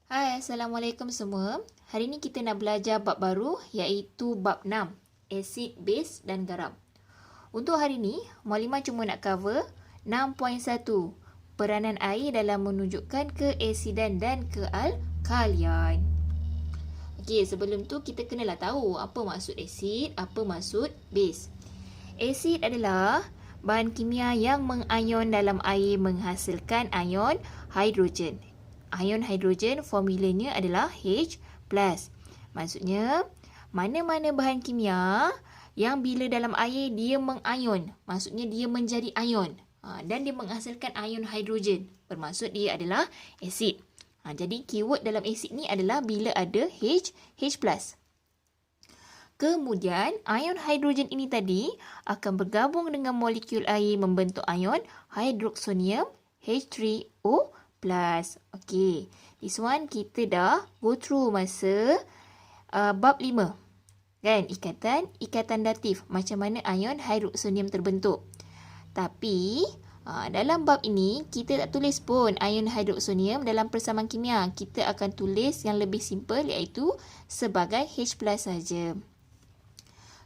Hai, Assalamualaikum semua. Hari ni kita nak belajar bab baru iaitu bab 6, asid, base dan garam. Untuk hari ni, Mualimah cuma nak cover 6.1, peranan air dalam menunjukkan keasidan dan kealkalian. Okey, sebelum tu kita kenalah tahu apa maksud asid, apa maksud base. Asid adalah bahan kimia yang mengayon dalam air menghasilkan ion hidrogen. Ion hidrogen formulanya adalah H+. Maksudnya, mana-mana bahan kimia yang bila dalam air dia mengayon, maksudnya dia menjadi ion dan dia menghasilkan ion hidrogen, bermaksud dia adalah asid. Jadi keyword dalam asid ni adalah bila ada H+. Kemudian, ion hidrogen ini tadi akan bergabung dengan molekul air membentuk ion hidroksonium H3O+. Okey, this one kita dah go through masa bab 5. Kan, ikatan datif, macam mana ion hidroksonium terbentuk. Tapi, dalam bab ini, kita tak tulis pun ion hidroksonium dalam persamaan kimia. Kita akan tulis yang lebih simple iaitu sebagai H+ saja.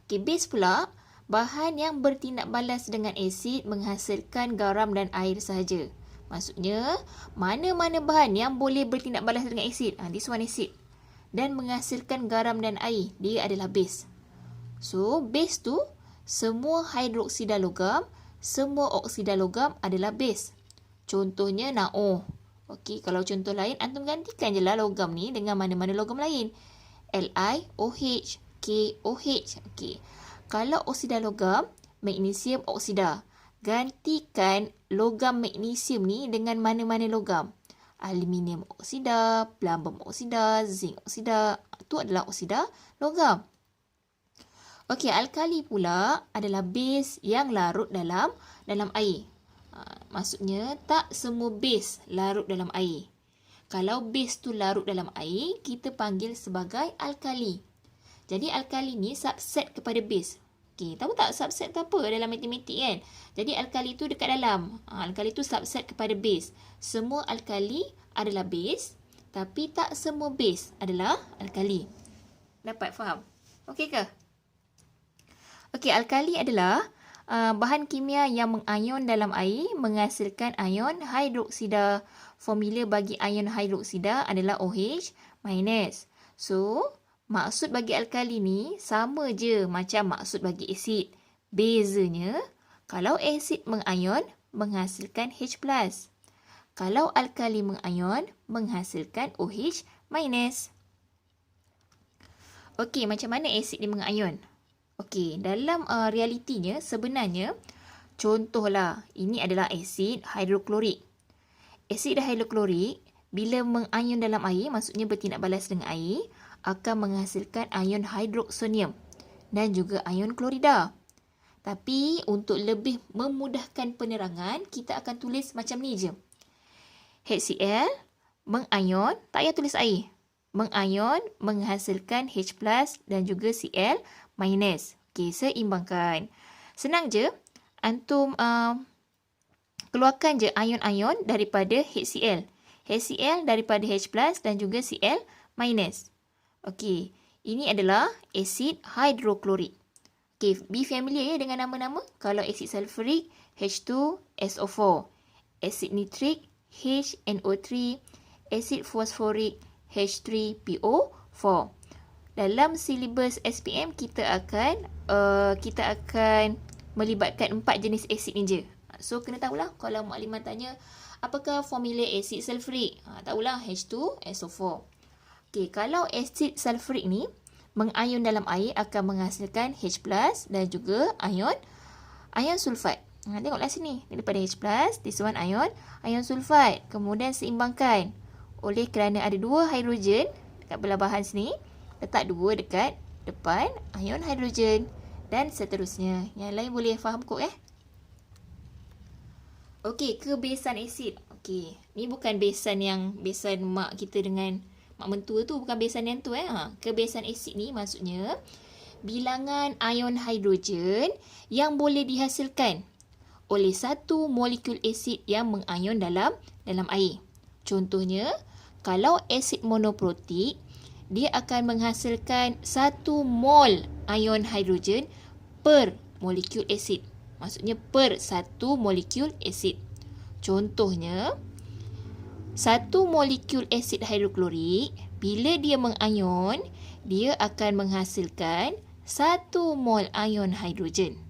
Okay, base pula, bahan yang bertindak balas dengan asid menghasilkan garam dan air sahaja. Maksudnya, mana-mana bahan yang boleh bertindak balas dengan asid, this one asid, dan menghasilkan garam dan air, dia adalah base. So, base tu, semua hidroksida logam, semua oksida logam adalah base. Contohnya NaO. Okey, kalau contoh lain, antum gantikan je lah logam ni dengan mana-mana logam lain. LiOH, KOH. Okey. Kalau oksida logam, magnesium oksida. Gantikan logam magnesium ni dengan mana-mana logam. Aluminium oksida, plumbum oksida, zinc oksida. Itu adalah oksida logam. Okey, alkali pula adalah base yang larut dalam air. Maksudnya tak semua base larut dalam air. Kalau base tu larut dalam air, kita panggil sebagai alkali. Jadi alkali ni subset kepada base. Okey, tahu tak subset tu apa dalam matematik kan? Jadi alkali tu dekat dalam. Alkali tu subset kepada base. Semua alkali adalah base, tapi tak semua base adalah alkali. Dapat faham? Okey ke? Okey, alkali adalah bahan kimia yang mengayon dalam air menghasilkan ion hidroksida. Formula bagi ion hidroksida adalah OH-. So, maksud bagi alkali ni sama je macam maksud bagi asid. Bezanya, kalau asid mengayon menghasilkan H+. Kalau alkali mengayon menghasilkan OH-. Okey, macam mana asid ni mengayon? Okey, dalam realitinya sebenarnya, contohlah, ini adalah asid hidroklorik. Asid hidroklorik bila mengayon dalam air, maksudnya bertindak balas dengan air, akan menghasilkan ion hidroksonium dan juga ion klorida. Tapi untuk lebih memudahkan penerangan, kita akan tulis macam ni je. HCl mengayon, tak payah tulis air. Mengayon menghasilkan H+ dan juga Cl-. Okey, seimbangkan. Senang je, antum keluarkan je ion-ion daripada HCl. HCl daripada H+ dan juga Cl-. Okey, ini adalah asid hidroklorik. Okey, be familiar ya dengan nama-nama. Kalau asid sulfurik, H2SO4. Asid nitrik, HNO3. Asid fosforik, H3PO4. Dalam silibus SPM, kita akan melibatkan 4 jenis asid ni je. So, kena tahulah kalau Mukadimah tanya, apakah formula asid sulfurik? Tahulah, H2SO4. Okey, kalau asid sulfurik ni mengayon dalam air akan menghasilkan H+ dan juga ion sulfat. Tengoklah sini, daripada H+, this one ion sulfat. Kemudian seimbangkan. Oleh kerana ada 2 hidrogen dekat belah bahan sini, letak 2 dekat depan ion hidrogen dan seterusnya. Yang lain boleh faham kot Okey, kebesan asid. Okey, ni bukan besan mak kita dengan mak mentua tu, bukan besan yang tu Kebesan asid ni maksudnya bilangan ion hidrogen yang boleh dihasilkan oleh satu molekul asid yang mengayon dalam air. Contohnya, Kalau asid monoprotik, dia akan menghasilkan 1 mol ion hidrogen per molekul asid. Maksudnya per 1 molekul asid. Contohnya, 1 molekul asid hidroklorik, bila dia mengion, dia akan menghasilkan 1 mol ion hidrogen.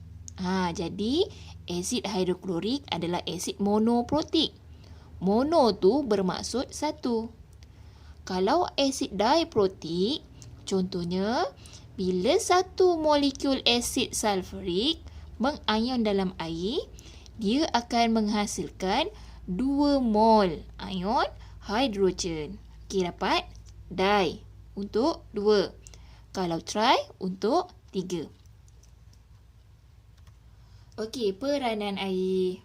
Jadi, asid hidroklorik adalah asid monoprotik. Mono tu bermaksud 1. Kalau asid diprotik, contohnya, bila 1 molekul asid sulfurik mengion dalam air, dia akan menghasilkan 2 mol ion hidrogen. Okey, dapat? Di untuk 2. Kalau tri untuk 3. Okey, peranan air.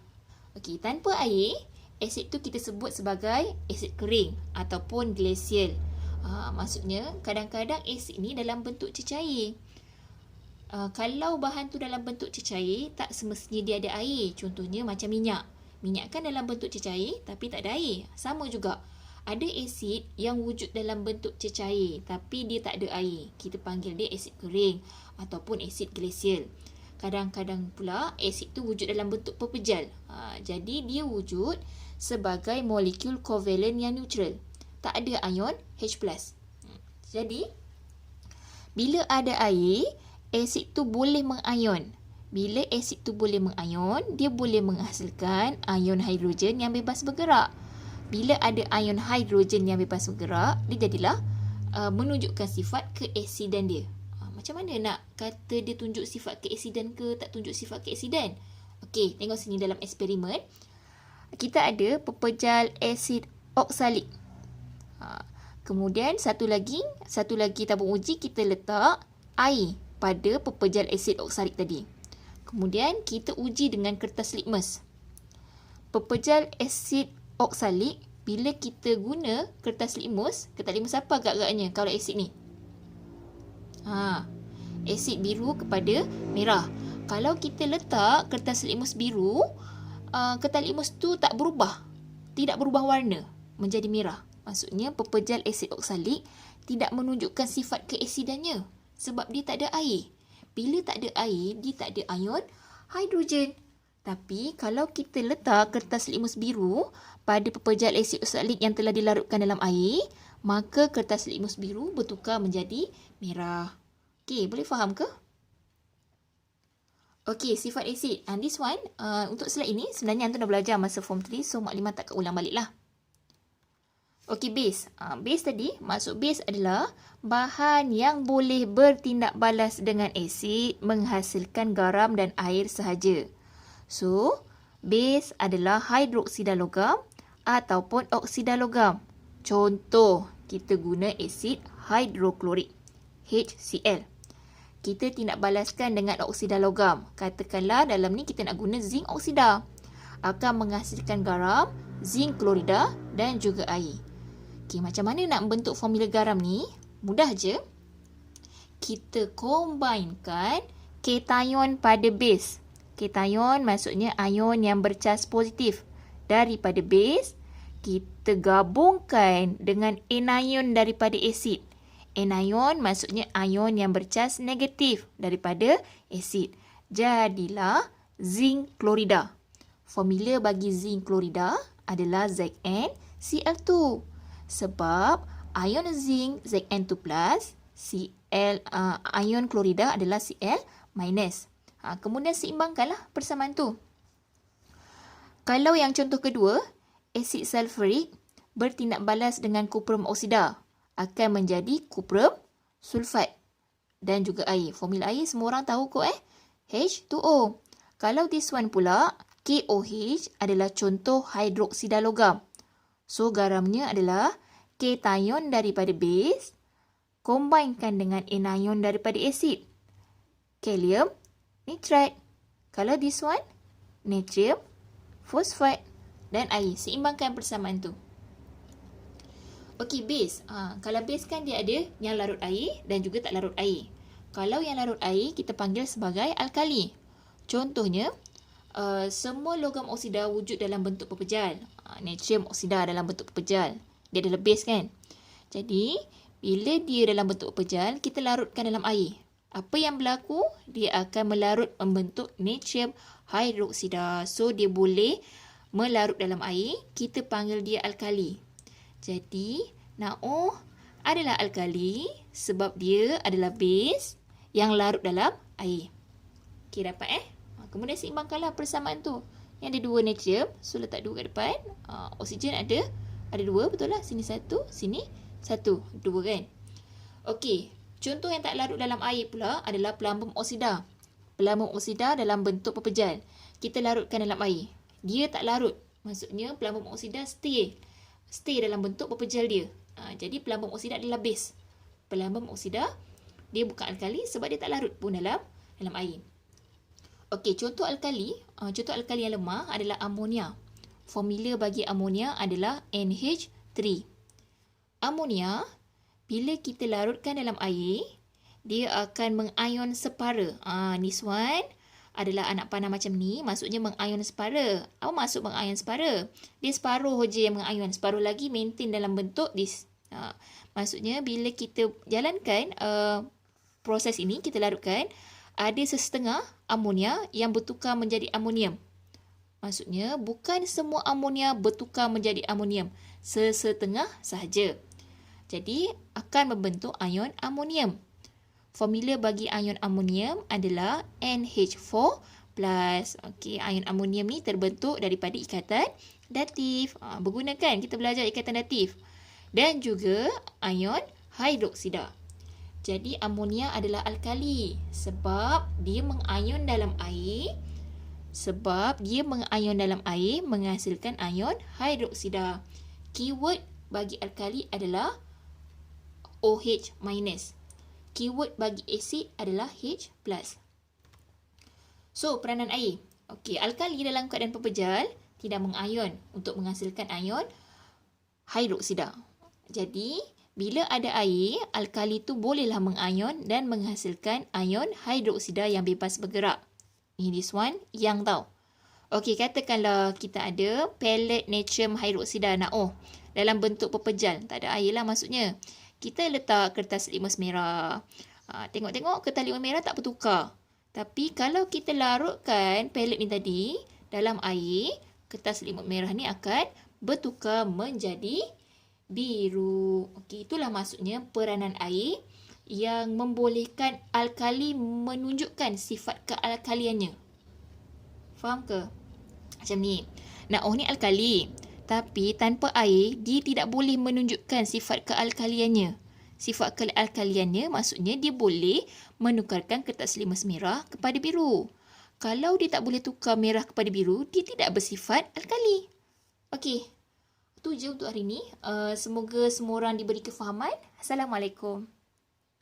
Okey, tanpa air, asid tu kita sebut sebagai asid kering ataupun glacial. Maksudnya, kadang-kadang asid ni dalam bentuk cecair. Kalau bahan tu dalam bentuk cecair, tak semestinya dia ada air. Contohnya macam minyak. Minyak kan dalam bentuk cecair tapi tak ada air. Sama juga. Ada asid yang wujud dalam bentuk cecair tapi dia tak ada air. Kita panggil dia asid kering ataupun asid glacial. Kadang-kadang pula asid tu wujud dalam bentuk pepejal. Jadi dia wujud sebagai molekul kovalen yang neutral. Tak ada ion H+. Jadi, bila ada air, asid tu boleh mengion. Bila asid tu boleh mengion, dia boleh menghasilkan ion hidrogen yang bebas bergerak. Bila ada ion hidrogen yang bebas bergerak, dia jadilah menunjukkan sifat keasidan dia. Macam mana nak kata dia tunjuk sifat keasidan ke tak tunjuk sifat keasidan? Okey, tengok sini dalam eksperimen. Kita ada pepejal asid oksalik. Kemudian satu lagi tabung uji kita letak air pada pepejal asid oksalik tadi. Kemudian kita uji dengan kertas litmus. Pepejal asid oksalik, bila kita guna kertas litmus apa agak-agaknya kalau asid ni? Asid biru kepada merah. Kalau kita letak kertas litmus biru, kertas litmus tu tak berubah. Tidak berubah warna menjadi merah. Maksudnya pepejal asid oksalik tidak menunjukkan sifat keasidannya sebab dia tak ada air. Bila tak ada air, dia tak ada ion hidrogen. Tapi kalau kita letak kertas litmus biru pada pepejal asid oksalik yang telah dilarutkan dalam air, maka kertas litmus biru bertukar menjadi merah. Okey, boleh faham ke? Okey, sifat asid. This one, untuk slide ini sebenarnya Anton dah belajar masa form 3, so maklimat tak ulang balik lah. Okey, base. Base tadi, maksud base adalah bahan yang boleh bertindak balas dengan asid menghasilkan garam dan air sahaja. So, base adalah hidroksida logam ataupun oksida logam. Contoh, kita guna asid hidroklorik, HCl. Kita tindak balaskan dengan oksida logam. Katakanlah dalam ni kita nak guna zinc oksida. Akan menghasilkan garam, zinc klorida dan juga air. Okey, macam mana nak membentuk formula garam ni? Mudah je. Kita combinekan kation pada base. Kation maksudnya ion yang bercas positif. Daripada base, kita gabungkan dengan anion daripada asid. Anion maksudnya ion yang bercas negatif daripada asid. Jadilah zinc klorida. Formula bagi zinc klorida adalah ZnCl2. Sebab ion zinc Zn2+, ion klorida adalah Cl-. Kemudian seimbangkanlah persamaan tu. Kalau yang contoh kedua, asid sulfurik bertindak balas dengan kuprum oksida, akan menjadi kuprum sulfat dan juga air. Formula air semua orang tahu kot H2O. Kalau this one pula, KOH adalah contoh hidroksida logam. So, garamnya adalah cation daripada base, combinekan dengan anion daripada asid. Kalium nitrate. Kalau this one, natrium fosfat dan air. Seimbangkan persamaan tu. Okey, base. Kalau base kan dia ada yang larut air dan juga tak larut air. Kalau yang larut air, kita panggil sebagai alkali. Contohnya, semua logam oksida wujud dalam bentuk pepejal. Natrium oksida dalam bentuk pepejal. Dia adalah base kan. Jadi, bila dia dalam bentuk pepejal, kita larutkan dalam air. Apa yang berlaku? Dia akan melarut membentuk natrium hidroksida. So, dia boleh melarut dalam air. Kita panggil dia alkali. Jadi, NaO adalah alkali sebab dia adalah base yang larut dalam air. Okey, dapat Kemudian seimbangkanlah persamaan tu. Yang ada 2 natrium, so letak 2 kat depan. Oksigen ada 2, betul lah. Sini 1, sini 1. 2 kan? Okey, contoh yang tak larut dalam air pula adalah pelambung oksida. Pelambung oksida dalam bentuk pepejal. Kita larutkan dalam air. Dia tak larut. Maksudnya pelambung oksida stay dalam bentuk pepejal dia. Jadi pelambung oksida adalah base. Pelambung oksida dia bukan alkali sebab dia tak larut pun dalam air. Okey, contoh alkali yang lemah adalah amonia. Formula bagi amonia adalah NH3. Amonia, bila kita larutkan dalam air, dia akan mengion separa. This one adalah anak panah macam ni, maksudnya mengion separa. Apa maksud mengion separa? Dia separuh je yang mengion, separuh lagi maintain dalam bentuk this. Maksudnya bila kita jalankan proses ini, kita larutkan, ada sesetengah amonia yang bertukar menjadi amonium. Maksudnya bukan semua amonia bertukar menjadi amonium, sesetengah sahaja. Jadi akan membentuk ion amonium. Formula bagi ion amonium adalah NH4+. Okey, ion amonium ni terbentuk daripada ikatan datif. Bergunakan kita belajar ikatan datif. Dan juga ion hidroksida. Jadi amonia adalah alkali sebab dia mengion dalam air. Menghasilkan ion hidroksida. Keyword bagi alkali adalah OH-. Keyword bagi asid adalah H+. So, peranan air. Okey, alkali dalam keadaan pepejal tidak mengion untuk menghasilkan ion hidroksida. Jadi, bila ada air, alkali tu bolehlah mengion dan menghasilkan ion hidroksida yang bebas bergerak. Ini this one yang tau. Okey, katakanlah kita ada pellet natrium hidroksida NaO dalam bentuk pepejal. Tak ada air lah maksudnya. Kita letak kertas litmus merah. Tengok-tengok kertas litmus merah tak bertukar. Tapi kalau kita larutkan pellet ni tadi dalam air, kertas litmus merah ni akan bertukar menjadi biru. Okey, itulah maksudnya peranan air yang membolehkan alkali menunjukkan sifat kealkaliannya. Faham ke? Macam ni. NaO ni alkali. Tapi tanpa air, dia tidak boleh menunjukkan sifat kealkaliannya. Sifat kealkaliannya maksudnya dia boleh menukarkan kertas litmus merah kepada biru. Kalau dia tak boleh tukar merah kepada biru, dia tidak bersifat alkali. Okey. Itu je untuk hari ini. Semoga semua orang diberi kefahaman. Assalamualaikum.